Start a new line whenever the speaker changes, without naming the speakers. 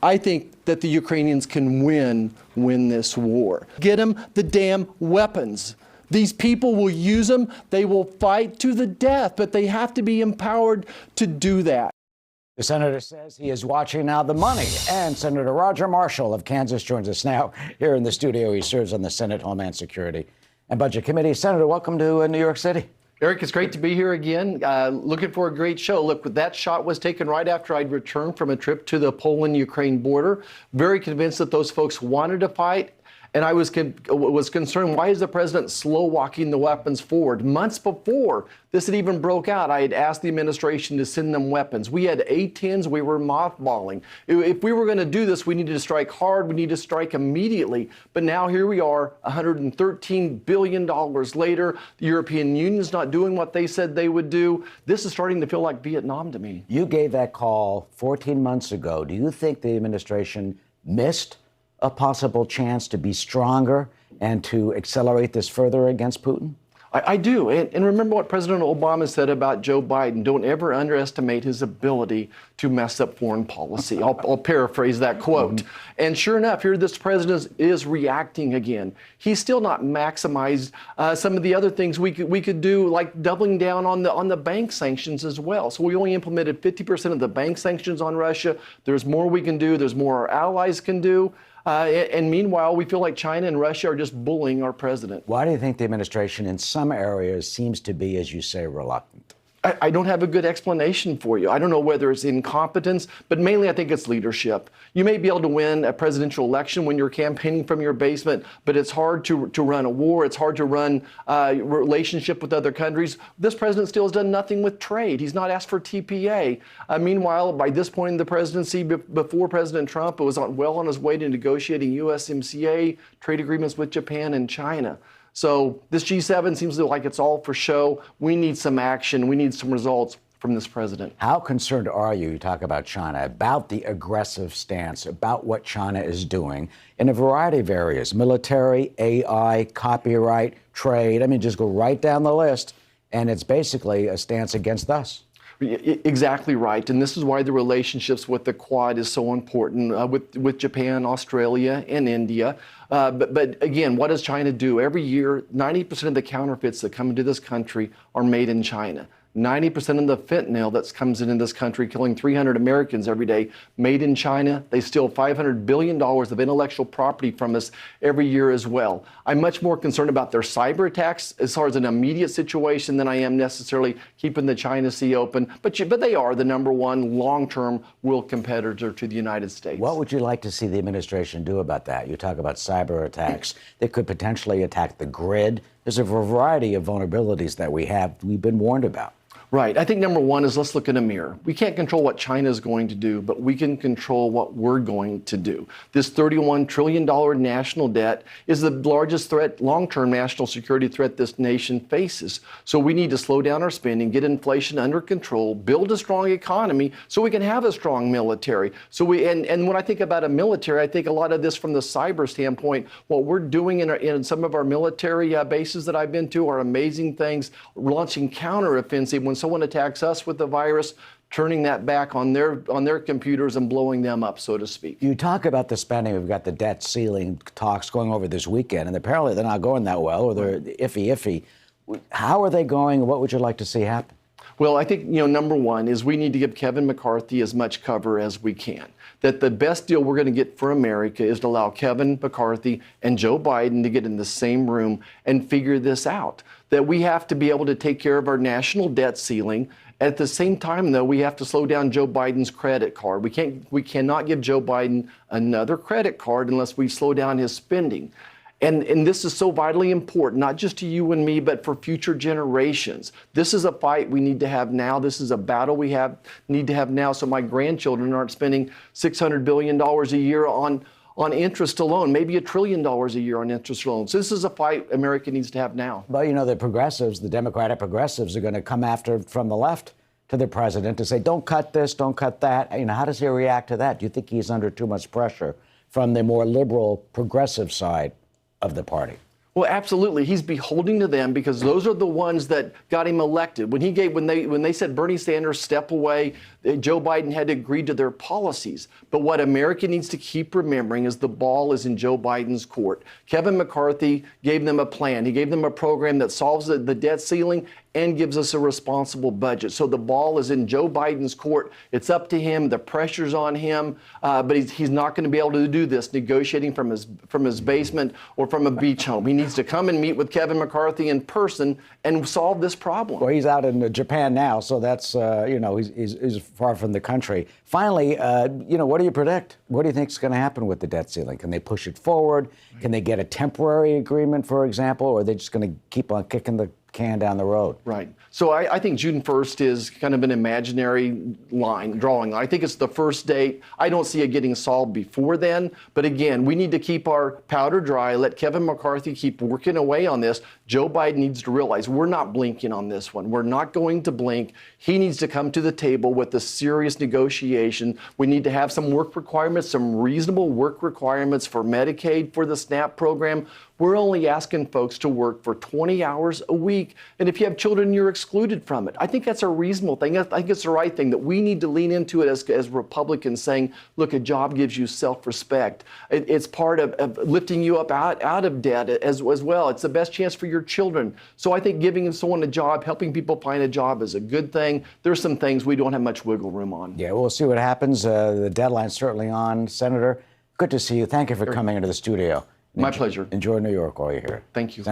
I think that the Ukrainians can win this war. Get them the damn weapons. These people will use them. They will fight to the death, but they have to be empowered to do that.
The senator says he is watching now the money. And Senator Roger Marshall of Kansas joins us now here in the studio. He serves on the Senate Homeland Security and Budget Committee. Senator, welcome to New York City.
Eric, it's great to be here again. Looking for a great show. Look, that shot was taken right after I'd returned from a trip to the Poland-Ukraine border. Very convinced that those folks wanted to fight. And I was concerned, why is the president slow walking the weapons forward? Months before this had even broke out, I had asked the administration to send them weapons. We had A-10s, we were mothballing. If we were going to do this, we needed to strike hard, we need to strike immediately. But now here we are, $113 billion later. The European Union's not doing what they said they would do. This is starting to feel like Vietnam to me.
You gave that call 14 months ago. Do you think the administration missed a possible chance to be stronger and to accelerate this further against Putin?
I do. And remember what President Obama said about Joe Biden. Don't ever underestimate his ability to mess up foreign policy. I'll paraphrase that quote. And sure enough, here this president is reacting again. He's still not maximized some of the other things we could do, like doubling down on the bank sanctions as well. So we only implemented 50% of the bank sanctions on Russia. There's more we can do. There's more our allies can do. And meanwhile, we feel like China and Russia are just bullying our president.
Why do you think the administration in some areas seems to be, as you say, reluctant?
I don't have a good explanation for you. I don't know whether it's incompetence, but mainly I think it's leadership. You may be able to win a presidential election when you're campaigning from your basement, but it's hard to run a war. It's hard to run a relationship with other countries. This president still has done nothing with trade. He's not asked for TPA. Meanwhile, by this point in the presidency, before President Trump, it was well on his way to negotiating USMCA trade agreements with Japan and China. So this G7 seems like it's all for show. We need some action. We need some results from this president.
How concerned are you talk about China, about the aggressive stance, about what China is doing in a variety of areas, military, AI, copyright, trade? I mean, just go right down the list. And it's basically a stance against us.
Exactly right. And this is why the relationships with the Quad is so important with Japan, Australia, and India. But again, what does China do? Every year, 90% of the counterfeits that come into this country are made in China. 90% of the fentanyl that comes into this country, killing 300 Americans every day, made in China. They steal $500 billion of intellectual property from us every year as well. I'm much more concerned about their cyber attacks as far as an immediate situation than I am necessarily keeping the China Sea open. But they are the #1 long-term world competitor to the United States.
What would you like to see the administration do about that? You talk about cyber attacks that could potentially attack the grid. There's a variety of vulnerabilities that we've been warned about.
Right. I think #1 is let's look in a mirror. We can't control what China is going to do, but we can control what we're going to do. This $31 trillion national debt is the largest threat, long-term national security threat this nation faces. So we need to slow down our spending, get inflation under control, build a strong economy so we can have a strong military. And when I think about a military, I think a lot of this from the cyber standpoint. What we're doing in some of our military bases that I've been to are amazing things, launching counteroffensive when someone attacks us with the virus, turning that back on their computers and blowing them up, so to speak.
You talk about the spending. We've got the debt ceiling talks going over this weekend, and apparently they're not going that well, or they're iffy. How are they going? What would you like to see happen?
Well, I think, #1 is we need to give Kevin McCarthy as much cover as we can. That the best deal we're going to get for America is to allow Kevin McCarthy and Joe Biden to get in the same room and figure this out. That we have to be able to take care of our national debt ceiling. At the same time, though, we have to slow down Joe Biden's credit card. We cannot give Joe Biden another credit card unless we slow down his spending. And this is so vitally important, not just to you and me, but for future generations. This is a fight we need to have now. This is a battle we need to have now so my grandchildren aren't spending $600 billion a year on interest alone, maybe $1 trillion a year on interest alone. So this is a fight America needs to have now.
Well, the progressives, the Democratic progressives, are going to come after from the left to the president to say, don't cut this, don't cut that. How does he react to that? Do you think he's under too much pressure from the more liberal progressive side of the party?
Well, absolutely. He's beholden to them because those are the ones that got him elected. When they said Bernie Sanders step away, Joe Biden had to agree to their policies. But what America needs to keep remembering is the ball is in Joe Biden's court. Kevin McCarthy gave them a plan. He gave them a program that solves the debt ceiling and gives us a responsible budget. So the ball is in Joe Biden's court. It's up to him. The pressure's on him, but he's not going to be able to do this negotiating from his basement or from a beach home. He needs to come and meet with Kevin McCarthy in person and solve this problem.
Well, he's out in Japan now, so that's he's far from the country. Finally, what do you predict? What do you think is going to happen with the debt ceiling? Can they push it forward? Can they get a temporary agreement, for example, or are they just going to keep on kicking the can down the road?
Right. So I think June 1st is kind of an imaginary drawing. I think it's the first date. I don't see it getting solved before then. But again, we need to keep our powder dry, let Kevin McCarthy keep working away on this. Joe Biden needs to realize we're not blinking on this one. We're not going to blink. He needs to come to the table with a serious negotiation. We need to have some work requirements, some reasonable work requirements for Medicaid, for the SNAP program. We're only asking folks to work for 20 hours a week. And if you have children, you're excluded from it. I think that's a reasonable thing. I think it's the right thing that we need to lean into it as Republicans, saying, look, a job gives you self-respect. It's part of lifting you up out of debt as well. It's the best chance for your children. So I think giving someone a job, helping people find a job is a good thing. There's some things we don't have much wiggle room on.
Yeah, we'll see what happens. The deadline's certainly on. Senator, good to see you. Thank you for coming into the studio.
My pleasure.
Enjoy New York while you're here.
Thank you.